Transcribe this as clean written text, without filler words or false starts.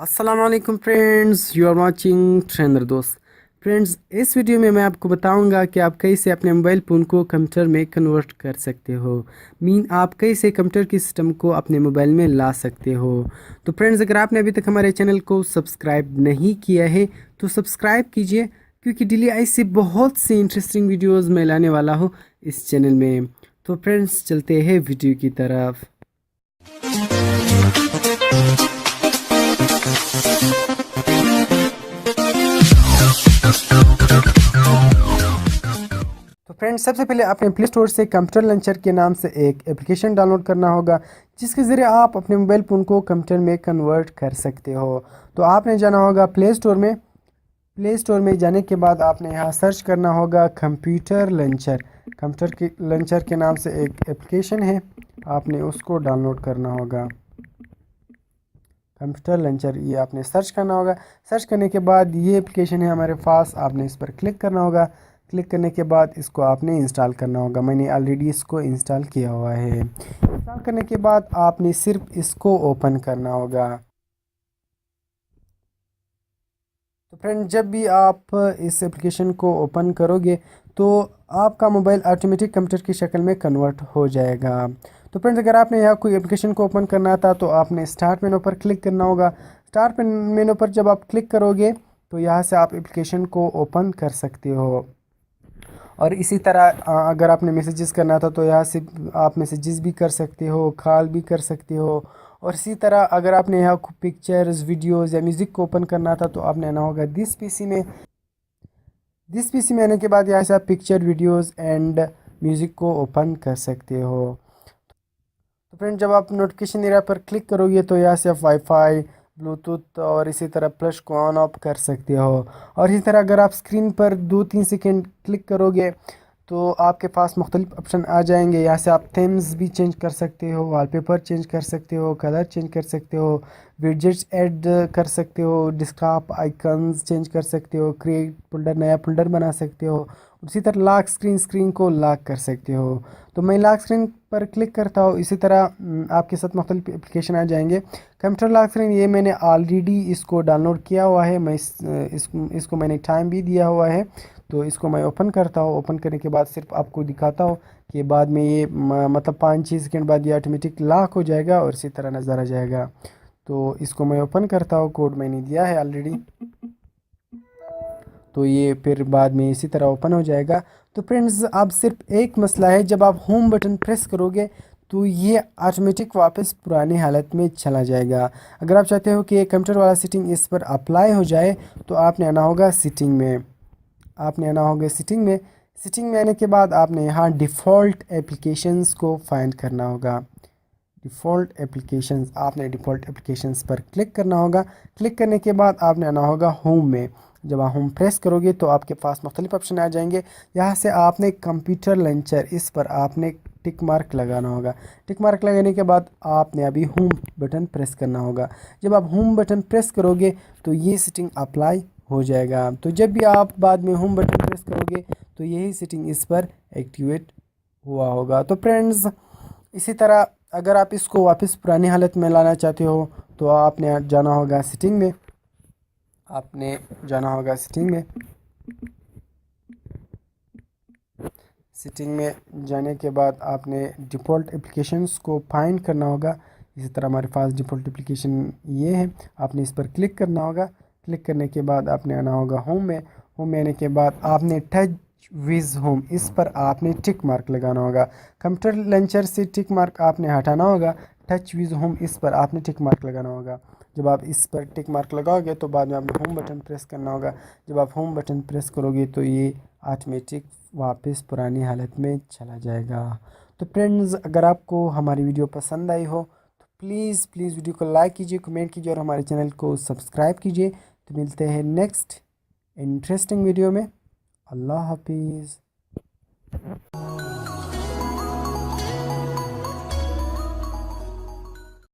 अस्सलाम वालेकुम friends, you are watching Trender दोस्त। फ्रेंड्स, इस वीडियो में मैं आपको बताऊंगा कि आप कैसे अपने मोबाइल फ़ोन को कंप्यूटर में कन्वर्ट कर सकते हो। आप कैसे कंप्यूटर की सिस्टम को अपने मोबाइल में ला सकते हो। तो फ्रेंड्स, अगर आपने अभी तक हमारे चैनल को सब्सक्राइब नहीं किया है तो सब्सक्राइब कीजिए, क्योंकि डेली ऐसी बहुत सी इंटरेस्टिंग वीडियोज़ मैं लाने वाला हूँ इस चैनल में। तो फ्रेंड्स, चलते हैं वीडियो की तरफ। तो फ्रेंड्स, सबसे पहले आपने प्ले स्टोर से कंप्यूटर लॉन्चर के नाम से एक एप्लीकेशन डाउनलोड करना होगा, जिसके ज़रिए आप अपने मोबाइल फ़ोन को कंप्यूटर में कन्वर्ट कर सकते हो। तो आपने जाना होगा प्ले स्टोर में। प्ले स्टोर में जाने के बाद आपने यहाँ सर्च करना होगा कंप्यूटर लॉन्चर। कंप्यूटर के लॉन्चर के नाम से एक एप्लीकेशन है, आपने उसको डाउनलोड करना होगा। कंप्यूटर लॉन्चर ये आपने सर्च करना होगा। सर्च करने के बाद ये एप्लीकेशन है हमारे पास, आपने इस पर क्लिक करना होगा। क्लिक करने के बाद इसको आपने इंस्टॉल करना होगा। मैंने ऑलरेडी इसको इंस्टॉल किया हुआ है। इंस्टॉल करने के बाद आपने सिर्फ इसको ओपन करना होगा। तो फ्रेंड, जब भी आप इस एप्लीकेशन को ओपन करोगे तो आपका मोबाइल ऑटोमेटिक कंप्यूटर की शक्ल में कन्वर्ट हो जाएगा। तो फ्रेंड्स, अगर आपने यहाँ कोई एप्लीकेशन को ओपन करना था तो आपने स्टार्ट मेनू पर क्लिक करना होगा। स्टार्ट मेनू पर जब आप क्लिक करोगे तो यहाँ से आप एप्लीकेशन को ओपन कर सकते हो। और इसी तरह अगर आपने मैसेजेस करना था तो यहाँ से आप मैसेजेस भी कर सकते हो, कॉल भी कर सकते हो। और इसी तरह अगर आपने यहाँ पिक्चर्स, वीडियोस या म्यूज़िक को ओपन करना था तो आपने आना होगा दिस पीसी में आने के बाद यहाँ से आप पिक्चर, वीडियोस एंड म्यूज़िक को ओपन कर सकते हो। तो फ्रेंड, जब आप नोटिफिकेशन एरिया पर क्लिक करोगे तो यहाँ से आप वाईफाई, ब्लूटूथ और इसी तरह फ्लैश को ऑन ऑफ कर सकते हो। और इसी तरह अगर आप स्क्रीन पर 2-3 सेकेंड क्लिक करोगे तो आपके पास मुख्तलिफ ऑप्शन आ जाएंगे। यहाँ से आप थीम्स भी चेंज कर सकते हो, वॉलपेपर चेंज कर सकते हो, कलर चेंज कर सकते हो, विडजेट्स ऐड कर सकते हो, डेस्कटॉप आइकन्स चेंज कर सकते हो, क्रिएट फोल्डर, नया फोल्डर बना सकते हो। उसी तरह लॉक स्क्रीन को लॉक कर सकते हो। तो मैं लॉक स्क्रीन पर क्लिक करता हूँ। इसी तरह आपके साथ मुख्तलिफ एप्लीकेशन आ जाएंगे। कंप्यूटर लॉक स्क्रीन ये मैंने ऑलरेडी इसको डाउनलोड किया हुआ है। मैं इसको मैंने टाइम भी दिया हुआ है। तो इसको मैं ओपन करता हूँ। ओपन करने के बाद सिर्फ आपको दिखाता हूँ कि बाद में ये मतलब 5-6 सेकेंड बाद ये ऑटोमेटिक लॉक हो जाएगा और इसी तरह नज़र आ जाएगा। तो इसको मैं ओपन करता हूँ, कोड मैंने दिया है ऑलरेडी। तो ये फिर बाद में इसी तरह ओपन हो जाएगा। तो फ्रेंड्स, अब सिर्फ एक मसला है, जब आप होम बटन प्रेस करोगे तो ये ऑटोमेटिक वापस पुरानी हालत में चला जाएगा। अगर आप चाहते हो कि ये कंप्यूटर वाला सेटिंग इस पर अप्लाई हो जाए तो आपने आना होगा सेटिंग में। आपने आना होगा सेटिंग में आने के बाद आपने यहाँ डिफ़ॉल्ट एप्लीकेशंस को फाइंड करना होगा। आपने डिफ़ॉल्ट एप्लीकेशंस पर क्लिक करना होगा। क्लिक करने के बाद आपने आना होगा होम में। जब आप होम प्रेस करोगे तो आपके पास मुख्तलिफ ऑप्शन आ जाएंगे। यहाँ से आपने कंप्यूटर लॉन्चर, इस पर आपने टिक मार्क लगाना होगा। टिक मार्क लगाने के बाद आपने अभी होम बटन प्रेस करना होगा। जब आप होम बटन प्रेस करोगे तो ये सेटिंग अप्लाई हो जाएगा। तो जब भी आप बाद में होम बटन प्रेस करोगे तो यही सेटिंग इस पर एक्टिवेट हुआ होगा। तो फ्रेंड्स, इसी तरह अगर आप इसको वापस पुरानी हालत में लाना चाहते हो तो आपने जाना होगा सेटिंग में। आपने जाना होगा सेटिंग में जाने के बाद आपने डिफ़ॉल्ट एप्लीकेशंस को फाइंड करना होगा। इसी तरह हमारे पास डिफ़ॉल्ट एप्लीकेशन ये है, आपने इस पर क्लिक करना होगा। क्लिक करने के बाद आपने आना होगा होम में आने के बाद आपने टच विज़ होम, इस पर आपने टिक मार्क लगाना होगा। कंप्यूटर लॉन्चर से टिक मार्क आपने हटाना होगा। टच विज़ होम, इस पर आपने टिक मार्क लगाना होगा। जब आप इस पर टिक मार्क लगाओगे तो बाद में आपने होम बटन प्रेस करना होगा। जब आप होम बटन प्रेस करोगे तो ये ऑटोमेटिक वापस पुरानी हालत में चला जाएगा। तो फ्रेंड्स, अगर आपको हमारी वीडियो पसंद आई हो तो प्लीज़ वीडियो को लाइक कीजिए, कमेंट कीजिए और हमारे चैनल को सब्सक्राइब कीजिए। तो मिलते हैं नेक्स्ट इंटरेस्टिंग वीडियो में। अल्लाह हाफिज़।